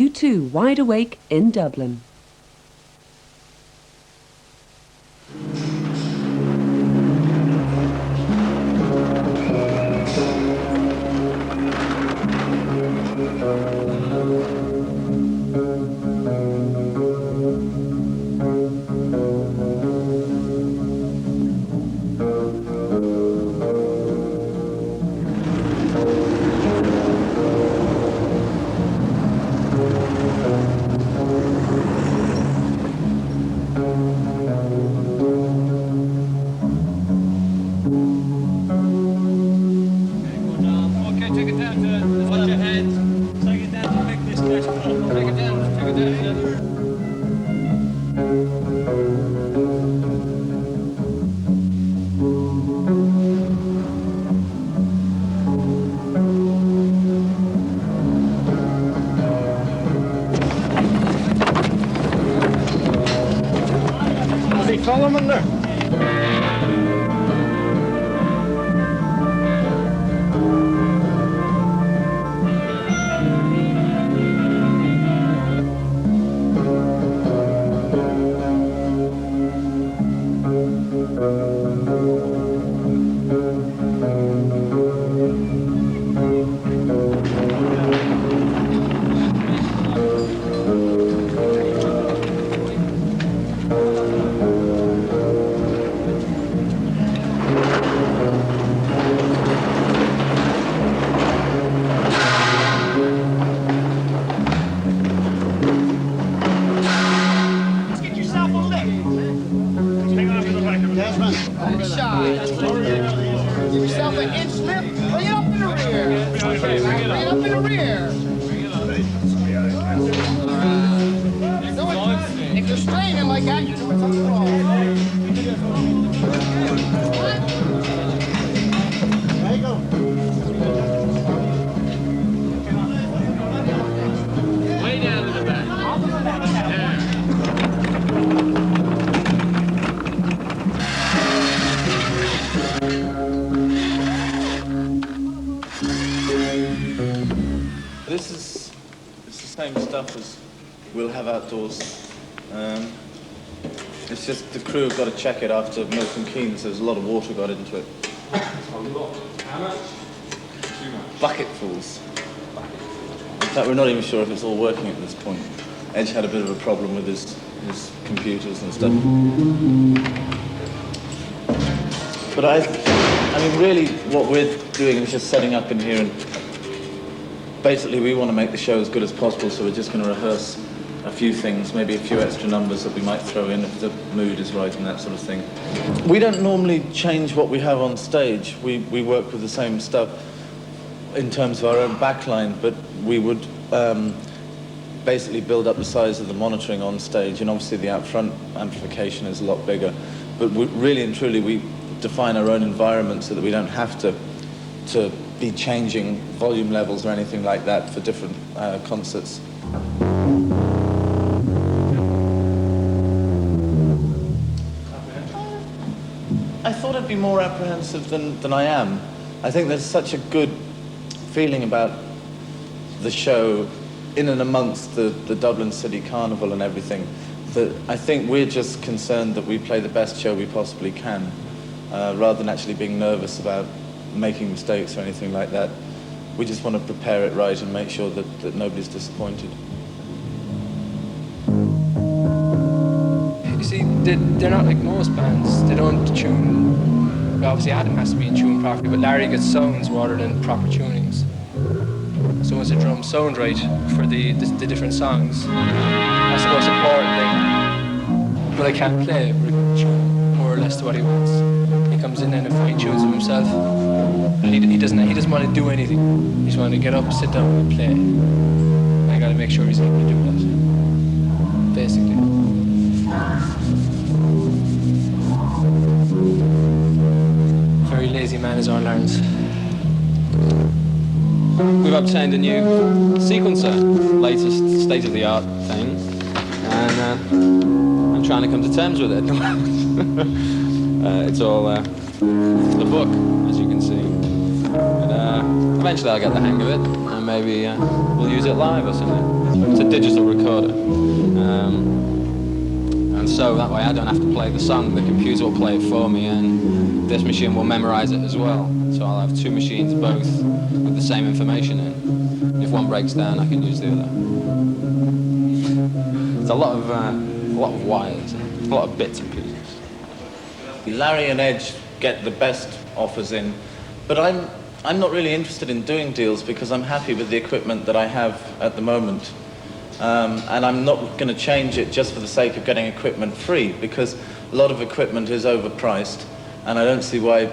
U2 Wide Awake in Dublin. Follow him in there. Give yourself an inch lift, bring it up in the rear. Bring it up in the rear. If you're straining like that, you're doing something wrong. There you go. Way down to the back. There. This is the same stuff as we'll have outdoors. It's just the crew have got to check it after Milton Keynes. There's a lot of water got into it. A lot. How much? Too much. Bucketfuls. In fact, we're not even sure if it's all working at this point. Edge had a bit of a problem with his computers and stuff. But I mean, really, what we're doing is just setting up in here, and basically we want to make the show as good as possible, so we're just going to rehearse a few things, maybe a few extra numbers that we might throw in if the mood is right and that sort of thing. We don't normally change what we have on stage. We work with the same stuff in terms of our own backline, but we would basically build up the size of the monitoring on stage, and obviously the out front amplification is a lot bigger. But really and truly we define our own environment so that we don't have to be changing volume levels or anything like that for different concerts. I thought I'd be more apprehensive than I am. I think there's such a good feeling about the show in and amongst the Dublin City Carnival and everything, that I think we're just concerned that we play the best show we possibly can, rather than actually being nervous about making mistakes or anything like that. We just want to prepare it right and make sure that nobody's disappointed. You see, they're not like most bands. They don't tune. Well, obviously Adam has to be in tune properly, but Larry gets sounds rather than proper tunings. So once the drums sound right for the different songs, that's the most important thing. But I can't play, but I can tune more or less to what he wants. He comes in and fine tunes him himself. And he doesn't want to do anything. He just wants to get up, sit down, and play. And I got to make sure he's able to do that, basically. Very lazy man is our Lawrence. We've obtained a new sequencer, latest state-of-the-art thing, and I'm trying to come to terms with it. It's all the book, as you can see. But, eventually I'll get the hang of it, and maybe we'll use it live or something. It's a digital recorder. And so that way I don't have to play the song, the computer will play it for me, and this machine will memorize it as well. So I'll have two machines both with the same information in. And if one breaks down, I can use the other. It's a lot of wires, a lot of bits and pieces. Larry and Edge get the best offers in, but I'm not really interested in doing deals because I'm happy with the equipment that I have at the moment. And I'm not going to change it just for the sake of getting equipment free, because a lot of equipment is overpriced, and I don't see why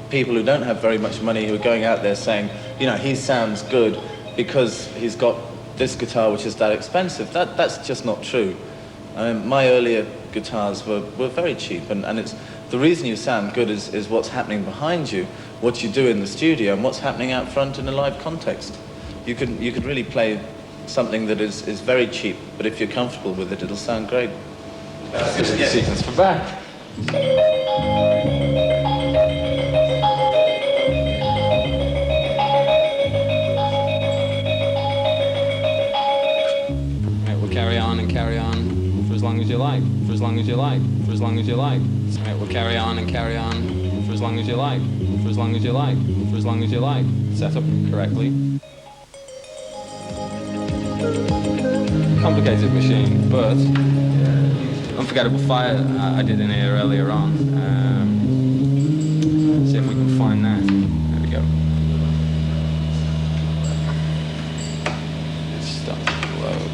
people who don't have very much money who are going out there saying, you know, he sounds good because he's got this guitar which is that expensive. That's just not true. My earlier guitars were very cheap, and it's the reason you sound good is what's happening behind you, what you do in the studio, and what's happening out front in a live context. You could really play something that is very cheap, but if you're comfortable with it, it'll sound great. Sequence for back. Right, we'll carry on and carry on for as long as you like, for as long as you like, for as long as you like. Right, we'll carry on and carry on for as long as you like, for as long as you like, for as long as you like. Set up correctly. Complicated machine, but Unforgettable Fire I did in here earlier on. See if we can find that. There we go. It's starting to load.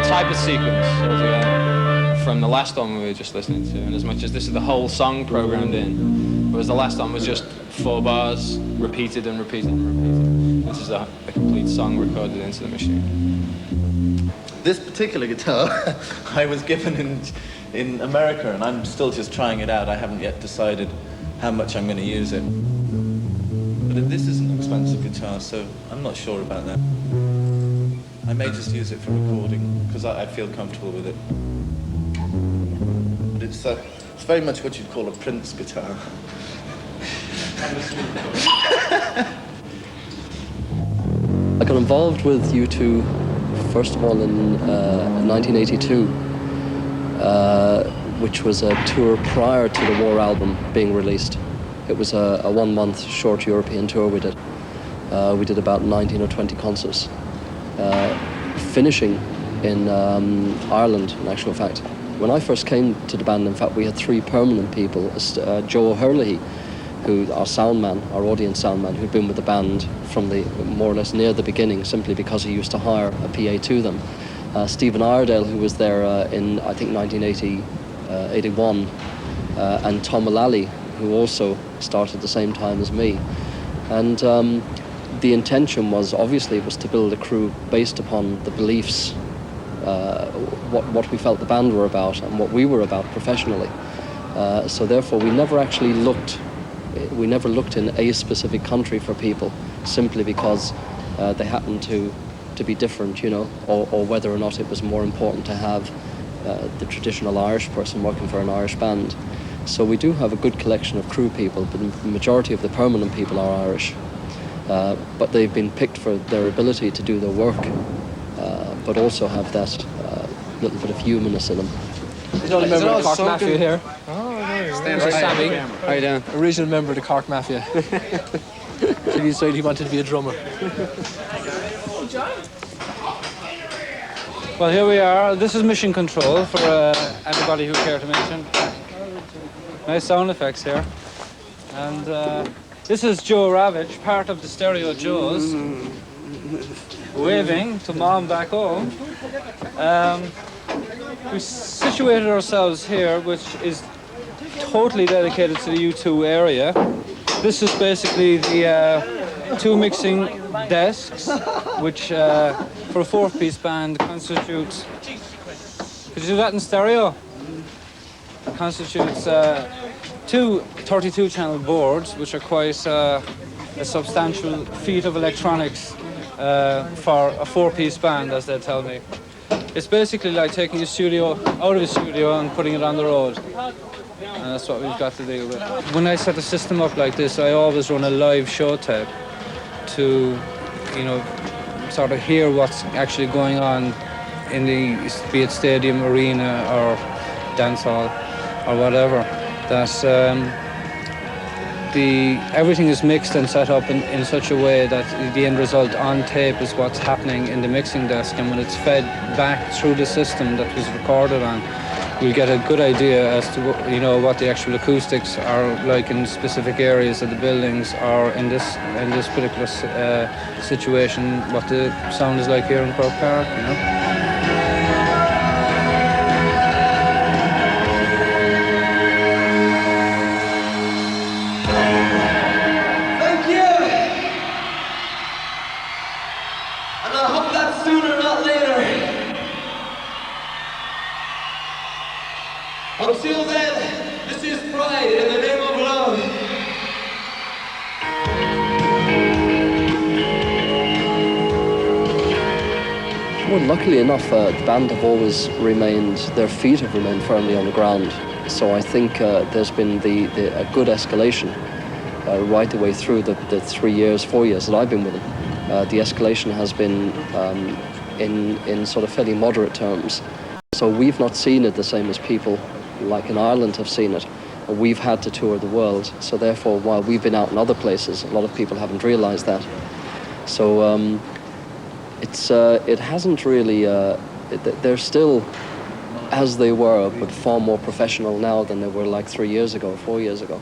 Type of sequence from the last one we were just listening to, and as much as this is the whole song programmed in, whereas the last one was just 4 bars repeated and repeated and repeated. This is a complete song recorded into the machine. This particular guitar I was given in America, and I'm still just trying it out. I haven't yet decided how much I'm going to use it. But this is an expensive guitar, so I'm not sure about that. I may just use it for recording, because I feel comfortable with it. But it's very much what you'd call a Prince guitar. I got involved with U2, first of all, in 1982, which was a tour prior to the War album being released. It was a 1-month short European tour we did. We did about 19 or 20 concerts. Finishing in Ireland, in actual fact. When I first came to the band, in fact, we had 3 permanent people. Joe O'Hurley, who our soundman, our audience soundman, who'd been with the band from the more or less near the beginning, simply because he used to hire a PA to them. Stephen Iredale, who was there in, I think, 1981, and Tom Mullally, who also started the same time as me. And the intention was, obviously, was to build a crew based upon the beliefs, what we felt the band were about and what we were about professionally. So therefore, we never actually looked in a specific country for people, simply because they happened to be different, you know, or whether or not it was more important to have the traditional Irish person working for an Irish band. So we do have a good collection of crew people, but the majority of the permanent people are Irish. But they've been picked for their ability to do their work, but also have that little bit of humanness in them. Is it all Cork Mafia here? Stand There's by Sammy. the camera. How you doing? Original member of the Cork Mafia. He decided he wanted to be a drummer. Well, here we are. This is mission control for anybody who care to mention. Nice sound effects here. And this is Joe Ravitch, part of the Stereo Joes, waving to Mom back home. We situated ourselves here, which is totally dedicated to the U2 area. This is basically the 2 mixing desks, which for a 4-piece band constitutes, could you do that in stereo? Constitutes 2 two 32-channel boards, which are quite a substantial feat of electronics for a 4-piece band, as they tell me. It's basically like taking a studio out of a studio and putting it on the road. And that's what we've got to deal with. When I set a system up like this, I always run a live show tape to, you know, sort of hear what's actually going on in the, be it stadium, arena, or dance hall, or whatever. That's everything is mixed and set up in such a way that the end result on tape is what's happening in the mixing desk, and when it's fed back through the system that was recorded on, we'll get a good idea as to what the actual acoustics are like in specific areas of the buildings, or in this particular situation, what the sound is like here in Croke Park. Until then, this is Pride in the name of love. Well, luckily enough, the band have always remained, their feet have remained firmly on the ground. So I think there's been a good escalation right the way through the 4 years that I've been with them. The escalation has been in sort of fairly moderate terms. So we've not seen it the same as people like in Ireland have seen it. We've had to tour the world, so therefore while we've been out in other places, a lot of people haven't realised that. So it hasn't really, they're still as they were, but far more professional now than they were like 3 years ago, 4 years ago.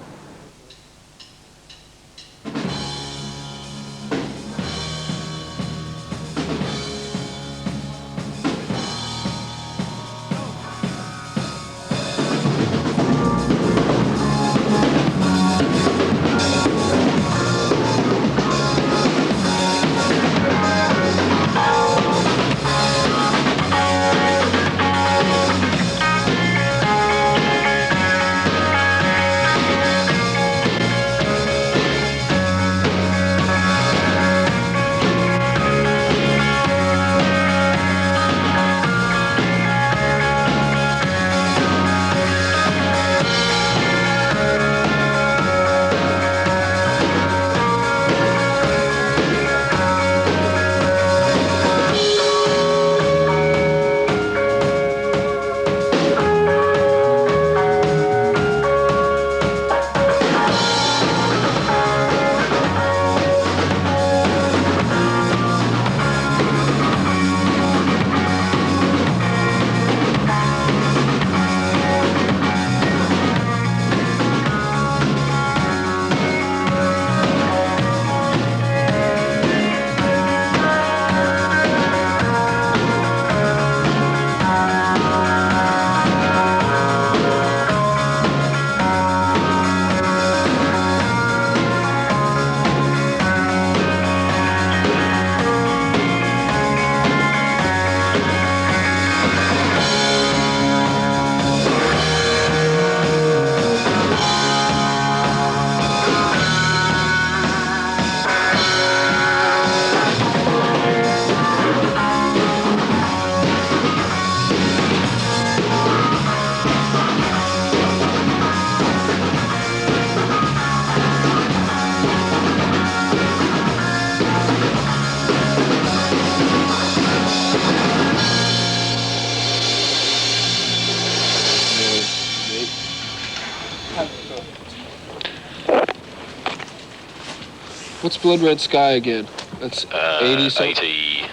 What's Blood Red Sky again? That's 80 something. 80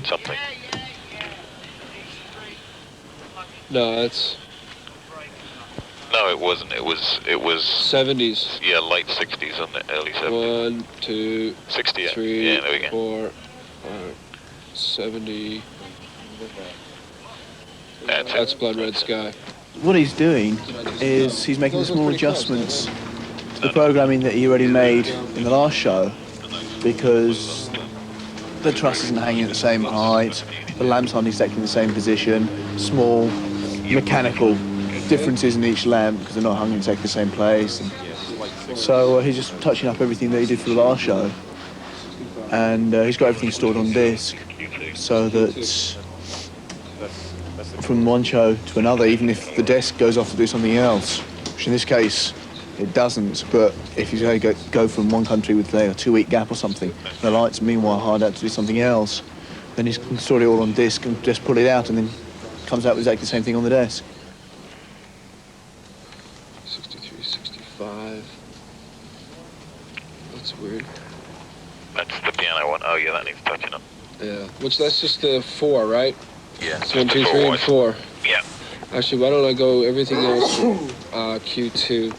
something. No, that's. No, it wasn't. It was 70s. Yeah, late 60s and the early 70s. 1, 2, 60. 3, yeah, there we go. 4, 70. That's Blood Red Sky. What he's doing is he's making small adjustments to the programming that he already made in the last show, because the truss isn't hanging at the same height, the lamps aren't exactly in the same position, small mechanical differences in each lamp because they're not hung in exactly the same place. And so he's just touching up everything that he did for the last show. And he's got everything stored on disc so that from one show to another, even if the desk goes off to do something else, which in this case it doesn't, but if you say go from one country with say, a 2-week gap or something, and the lights meanwhile hard out to do something else, then he's can store it all on disc and just pull it out and then comes out with exactly the same thing on the desk. 63, 65. That's weird. That's the piano one. Oh yeah, that needs touching up. Yeah, which that's just the 4, right? Yeah. It's 1, 2, 3, and 4. Yeah. Actually, why don't I go everything else Q2?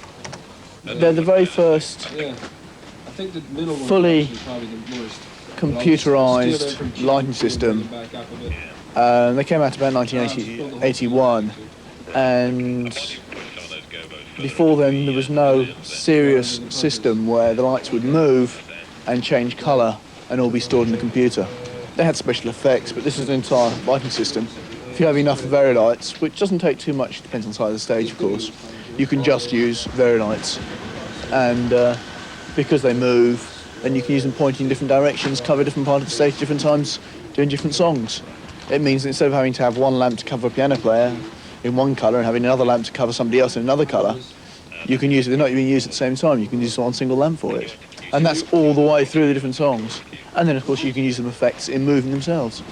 They're the very first Yeah. I think the middle one fully is probably the worst. computerised lighting system. They came out about 1981, and before then there was no serious system where the lights would move and change colour and all be stored in the computer. They had special effects, but this is an entire lighting system. If you have enough Vari-lights, which doesn't take too much, depends on the size of the stage of course, you can just use Vari-lights. And because they move, then you can use them pointing in different directions, cover a different part of the stage at different times, doing different songs. It means that instead of having to have one lamp to cover a piano player in one colour and having another lamp to cover somebody else in another colour, you can use it, they're not being used at the same time, you can use one single lamp for it. And that's all the way through the different songs. And then of course you can use them effects in moving themselves.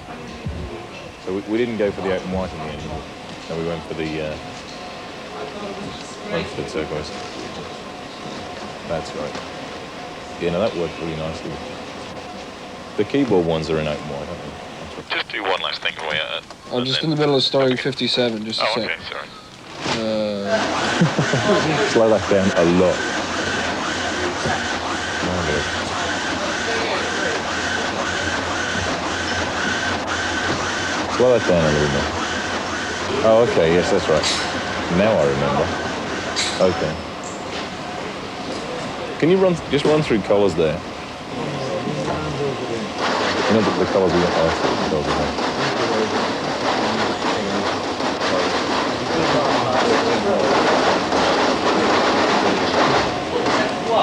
So we didn't go for the open white in the end, no, we went for the turquoise. That's right. Yeah, no, that worked really nicely. The keyboard ones are in open white, aren't they? Just do one last thing for you. I'm just in the middle of starting 57, just a Oh, sec. okay, sorry. Slow that down a lot. Slow that down a little bit. Oh, okay, yes, that's right. Now I remember. Okay. Can you just run through colours there? You know the colours we got? Oh, the colours we got.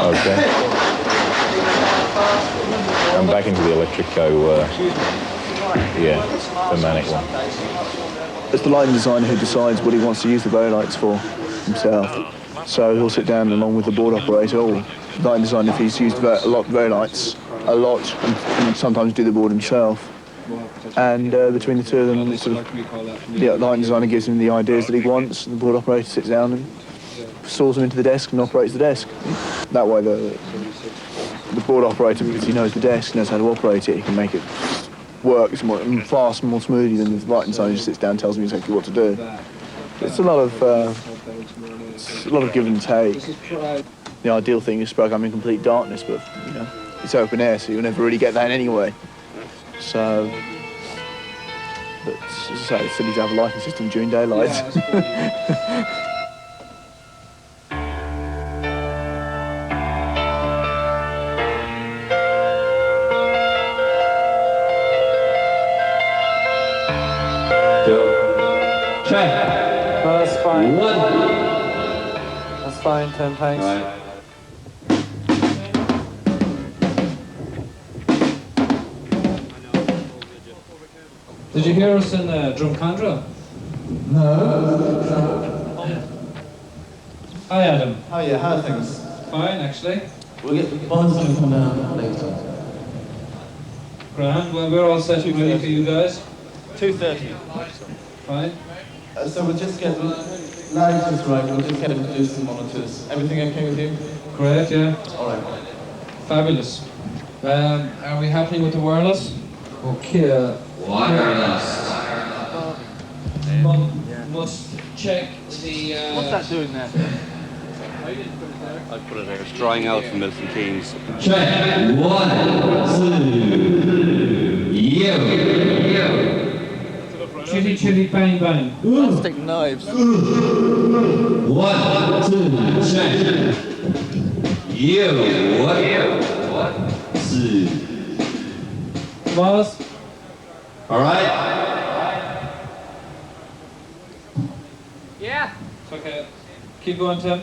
Okay. I'm back into the Electrico, the Manic one. It's the lighting designer who decides what he wants to use the Vari-lights for himself. So he'll sit down along with the board operator, or the lighting designer if he's used a lot of Vari-lights, and sometimes do the board himself. And between the two of them, sort of, the lighting designer gives him the ideas that he wants, and the board operator sits down and installs them into the desk and operates the desk. That way the board operator, because he knows the desk, knows how to operate it, he can make it work. It's more fast, more smoothly than the lighting designer just sits down and tells me exactly what to do. It's a lot of give and take. The ideal thing is programming in complete darkness, but you know, it's open air, so you'll never really get that anyway. So, but as I say, it's silly to have a lighting system during daylight. That's fine. That's fine, Tim, thanks. Right. Did you hear us in Drumcondra? No. Hi, Adam. Hiya, how are things? Fine, actually. We'll get Bond's going to come down later. Grand. Well, we're all set and ready for you guys. 2:30. Fine. So we'll just get Larry's just right, we'll just get him to do some monitors. Everything okay with you? Great, yeah. Alright. Fabulous. Are we happy with the wireless? Okay. Wireless. Must check the... What's that doing there? I put it there. It's drying out from Milton Keynes. Check. 1, 2, yo. Chitty chitty bang bang. Plastic knives. 1, 2, check. Yo. 1, 2. Boss. All right. Yeah. It's okay. Keep going, Tim.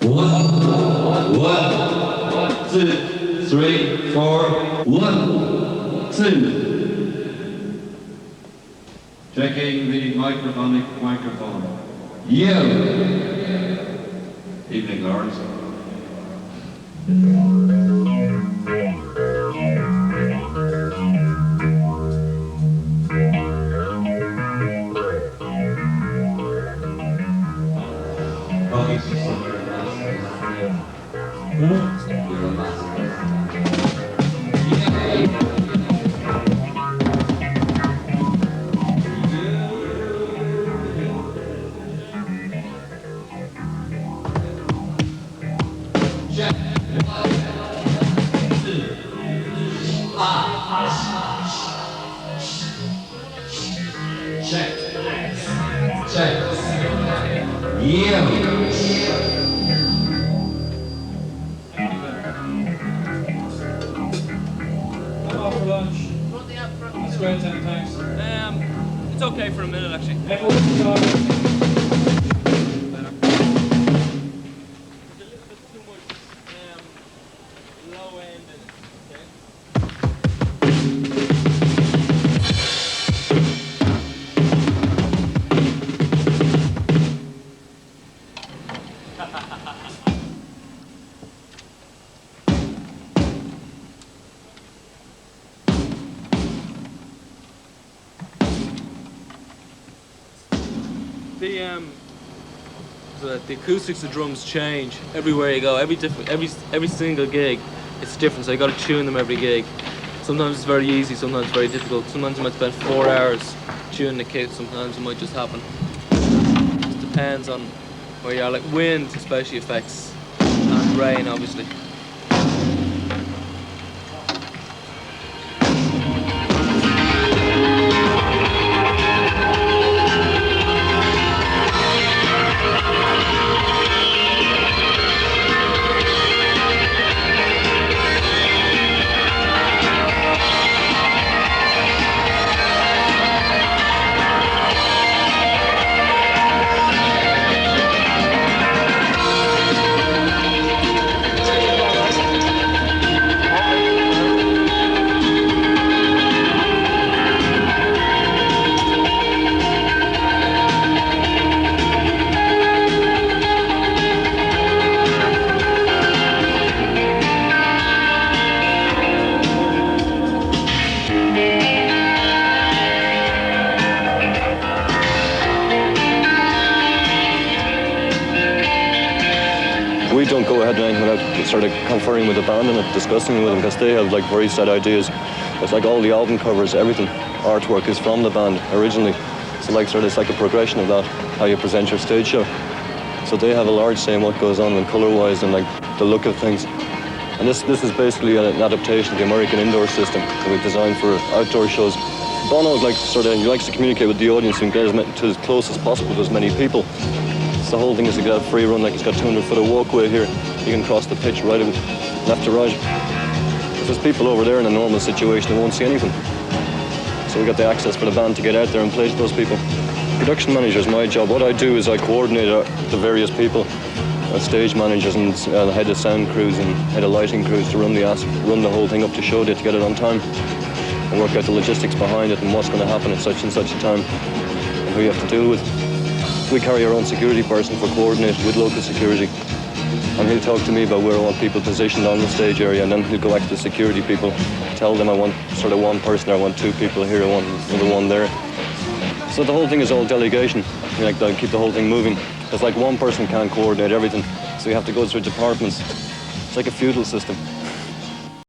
1, 2, 3, 4. 1, 2. Checking the microphone. Yeah. Evening, Lawrence. I'm off for lunch. That's great, Tim, thanks. It's okay for a minute, actually. The acoustics of drums change everywhere you go. Every single gig, it's different. So you got to tune them every gig. Sometimes it's very easy, sometimes very difficult. Sometimes you might spend 4 hours tuning the kit. Sometimes it might just happen. It just depends on where you are. Like wind, especially affects, and rain, obviously. We don't go ahead and anything without sort of conferring with the band and discussing with them, because they have like very set ideas. It's like all the album covers, everything, artwork is from the band originally. So like sort of it's like a progression of that, how you present your stage show. So they have a large say in what goes on and colour-wise and like the look of things. And this is basically an adaptation of the American indoor system that we designed for outdoor shows. Bono he likes to communicate with the audience and get as close as possible to as many people. So the whole thing is to get a free run, like it's got 200 foot of walkway here. You can cross the pitch right left to right. If there's people over there in a normal situation, they won't see anything. So we got the access for the band to get out there and play to those people. Production manager is my job. What I do is I coordinate the various people, stage managers and head of sound crews and head of lighting crews to run the whole thing up to show day to get it on time and work out the logistics behind it and what's going to happen at such and such a time and who you have to deal with. We carry our own security person for coordination with local security, and he'll talk to me about where I want people positioned on the stage area, and then he'll go back to the security people, tell them I want sort of one person, I want 2 people here, I want another one there. So the whole thing is all delegation, like keep the whole thing moving. It's like one person can't coordinate everything, so you have to go through departments. It's like a feudal system.